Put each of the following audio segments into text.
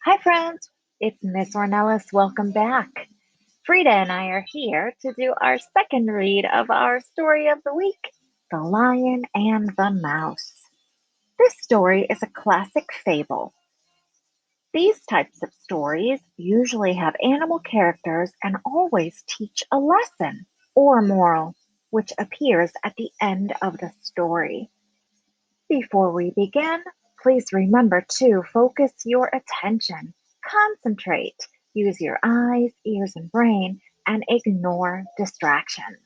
Hi, friends. It's Miss Ornelas. Welcome back. Frida and I are here to do our second read of our story of the week, The Lion and the Mouse. This story is a classic fable. These types of stories usually have animal characters and always teach a lesson or moral, which appears at the end of the story. Before we begin, please remember to focus your attention, concentrate, use your eyes, ears, and brain, and ignore distractions.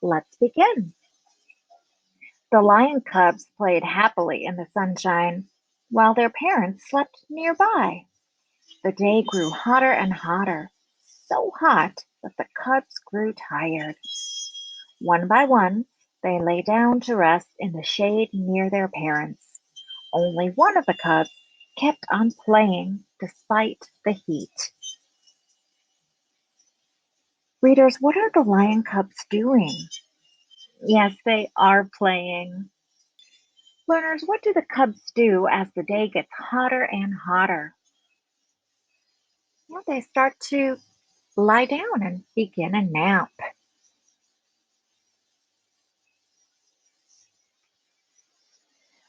Let's begin. The lion cubs played happily in the sunshine while their parents slept nearby. The day grew hotter and hotter, so hot that the cubs grew tired. One by one, they lay down to rest in the shade near their parents. Only one of the cubs kept on playing despite the heat. Readers, what are the lion cubs doing? Yes, they are playing. Learners, what do the cubs do as the day gets hotter and hotter? Well, they start to lie down and begin a nap.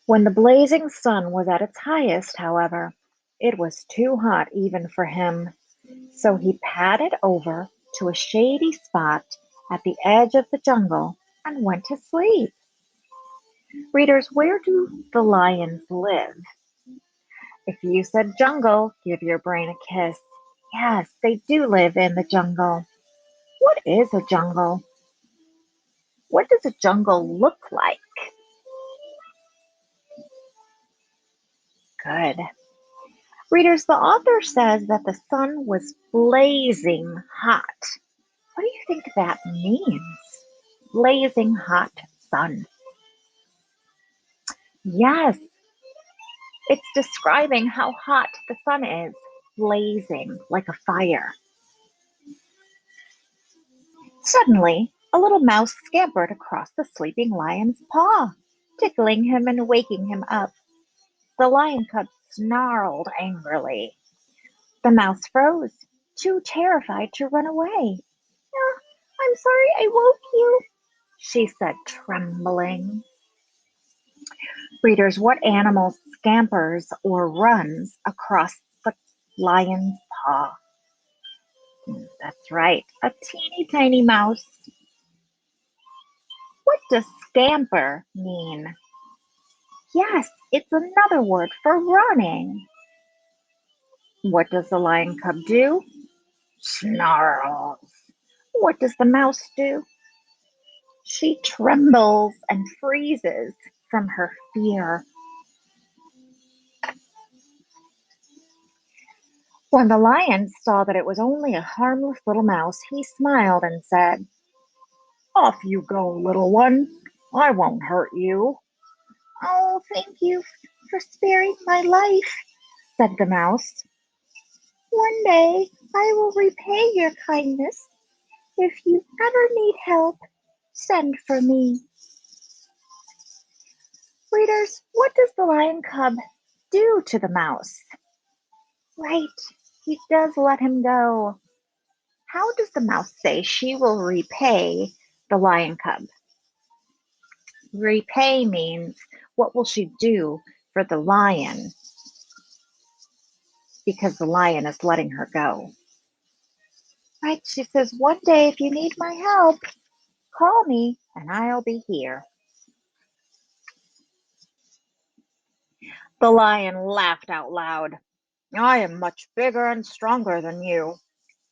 When the blazing sun was at its highest, however, it was too hot even for him. So he padded over to a shady spot at the edge of the jungle and went to sleep. Readers, where do the lions live? If you said jungle, give your brain a kiss. Yes, they do live in the jungle. What is a jungle? What does a jungle look like? Good. Readers, the author says that the sun was blazing hot. What do you think that means? Blazing hot sun. Yes, it's describing how hot the sun is, blazing like a fire. Suddenly, a little mouse scampered across the sleeping lion's paw, tickling him and waking him up. The lion cub snarled angrily. The mouse froze, too terrified to run away. "Ah, I'm sorry I woke you," she said, trembling. Readers, what animal scampers or runs across the lion's paw? That's right, a teeny tiny mouse. What does scamper mean? Yes, it's another word for running. What does the lion cub do? Snarls. What does the mouse do? She trembles and freezes from her fear. When the lion saw that it was only a harmless little mouse, he smiled and said, "Off you go, little one. I won't hurt you." "Oh, thank you for sparing my life," said the mouse. "One day I will repay your kindness. If you ever need help, send for me." Readers, what does the lion cub do to the mouse? Right, he does let him go. How does the mouse say she will repay the lion cub? Repay means what will she do for the lion because the lion is letting her go. Right, she says, "One day if you need my help, call me and I'll be here." The lion laughed out loud. "I am much bigger and stronger than you,"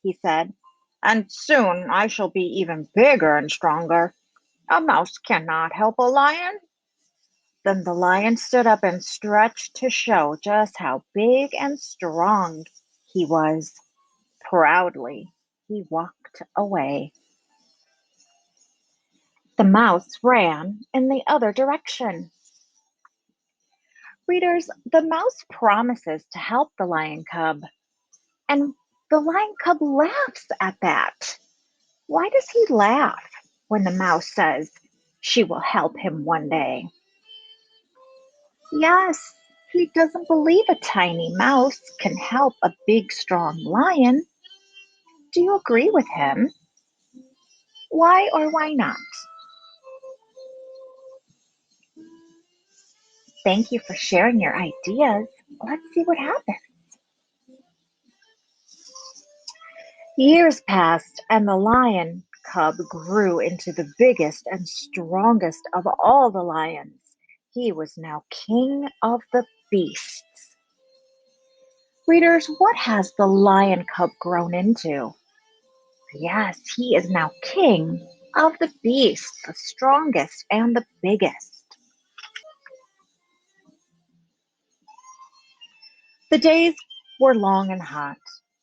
he said, "and soon I shall be even bigger and stronger. A mouse cannot help a lion." Then the lion stood up and stretched to show just how big and strong he was. Proudly, he walked away. The mouse ran in the other direction. Readers, the mouse promises to help the lion cub, and the lion cub laughs at that. Why does he laugh when the mouse says she will help him one day? Yes, He doesn't believe a tiny mouse can help a big, strong lion. Do you agree with him? Why or why not? Thank you for sharing your ideas. Let's see what happens. Years passed, and the lion cub grew into the biggest and strongest of all the lions. He was now king of the beasts. Readers, what has the lion cub grown into? Yes, he is now king of the beasts, the strongest and the biggest. The days were long and hot,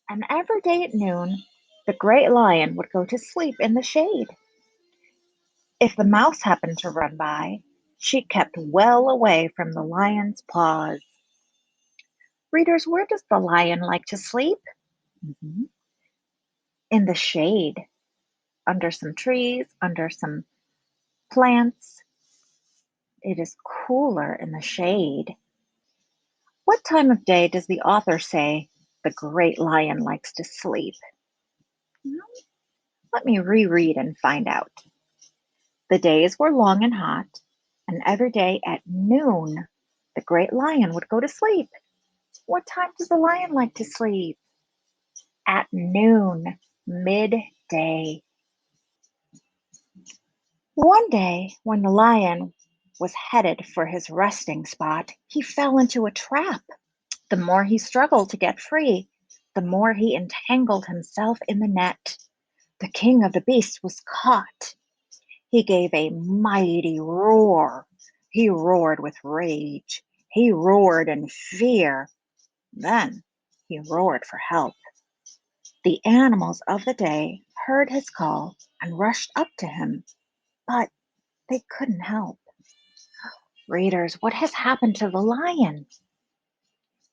and every day at noon, the great lion would go to sleep in the shade. If the mouse happened to run by, she kept well away from the lion's paws. Readers, where does the lion like to sleep? Mhm. In the shade, under some trees, under some plants. It is cooler in the shade. What time of day does the author say the great lion likes to sleep? Let me reread and find out. The days were long and hot, and every day at noon the great lion would go to sleep. What time does the lion like to sleep? At noon, midday. One day, when the lion was headed for his resting spot, he fell into a trap. The more he struggled to get free, the more he entangled himself in the net. The king of the beasts was caught. He gave a mighty roar. He roared with rage. He roared in fear. Then he roared for help. The animals of the day heard his call and rushed up to him, but they couldn't help. Readers, what has happened to the lion?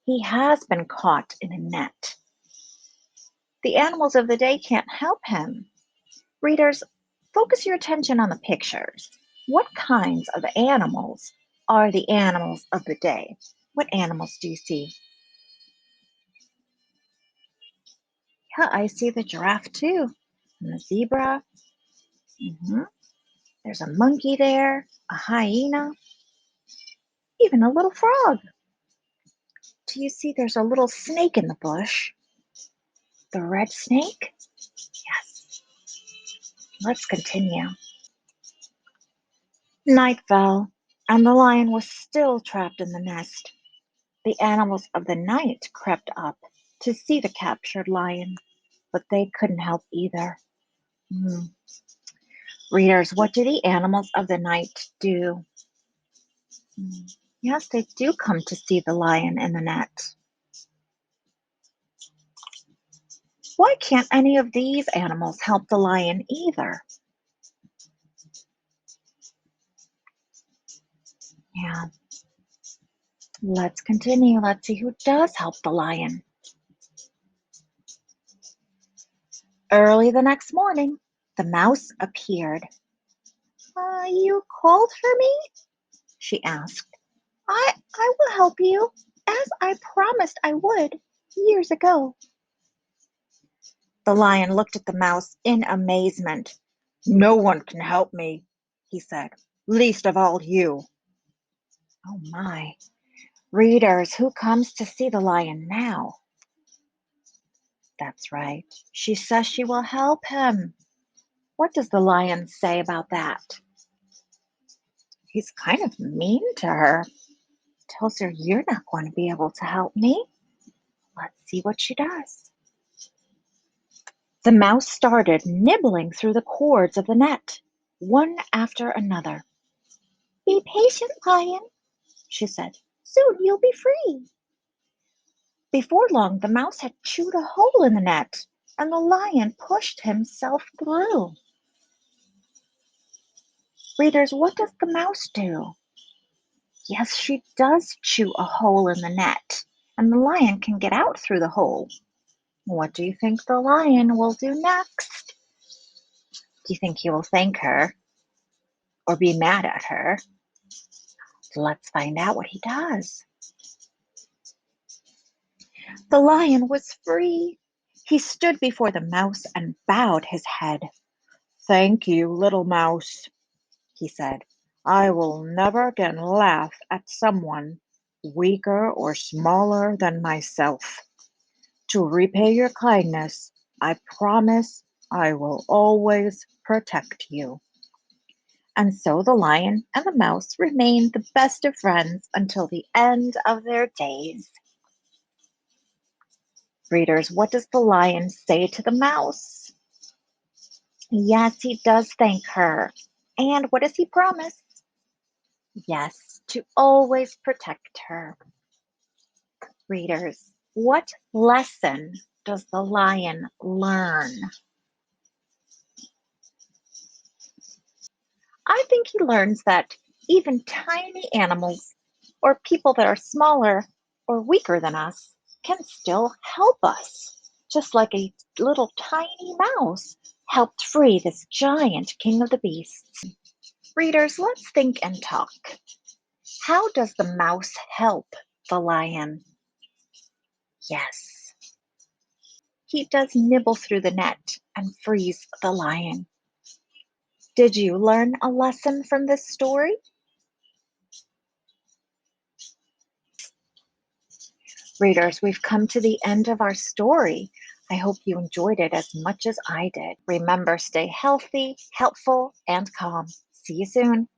He has been caught in a net. The animals of the day can't help him. Readers, focus your attention on the pictures. What kinds of animals are the animals of the day? What animals do you see? Yeah, I see the giraffe too, and the zebra. Mhm. There's a monkey there, a hyena, even a little frog. Do you see there's a little snake in the bush? The red snake? Yes. Let's continue. Night fell, and the lion was still trapped in the nest. The animals of the night crept up to see the captured lion, but they couldn't help either. Hmm. Readers, what do the animals of the night do? Hmm. Yes, they do come to see the lion in the net. Why can't any of these animals help the lion either? Yeah, let's continue. Let's see who does help the lion. Early the next morning, the mouse appeared. You called for me? She asked. I will help you, as I promised I would years ago. The lion looked at the mouse in amazement. No one can help me, he said, least of all you. Oh my. Readers, who comes to see the lion now? That's right. She says she will help him. What does the lion say about that? He's kind of mean to her. Tells her, you're not going to be able to help me. Let's see what she does. The mouse started nibbling through the cords of the net, one after another. Be patient, lion, she said. Soon you'll be free. Before long, the mouse had chewed a hole in the net, and the lion pushed himself through. Readers, what does the mouse do? Yes, she does chew a hole in the net, and the lion can get out through the hole. What do you think the lion will do next? Do you think he will thank her or be mad at her? So let's find out what he does. The lion was free. He stood before the mouse and bowed his head. "Thank you, little mouse," he said. "I will never again laugh at someone weaker or smaller than myself. To repay your kindness, I promise I will always protect you." And so the lion and the mouse remained the best of friends until the end of their days. Readers, what does the lion say to the mouse? Yes, he does thank her. And what does he promise? Yes, to always protect her. Readers, what lesson does the lion learn? I think he learns that even tiny animals or people that are smaller or weaker than us can still help us, just like a little tiny mouse helped free this giant king of the beasts. Readers, let's think and talk. How does the mouse help the lion? Yes, he does nibble through the net and frees the lion. Did you learn a lesson from this story? Readers, we've come to the end of our story. I hope you enjoyed it as much as I did. Remember, stay healthy, helpful, and calm. See you soon.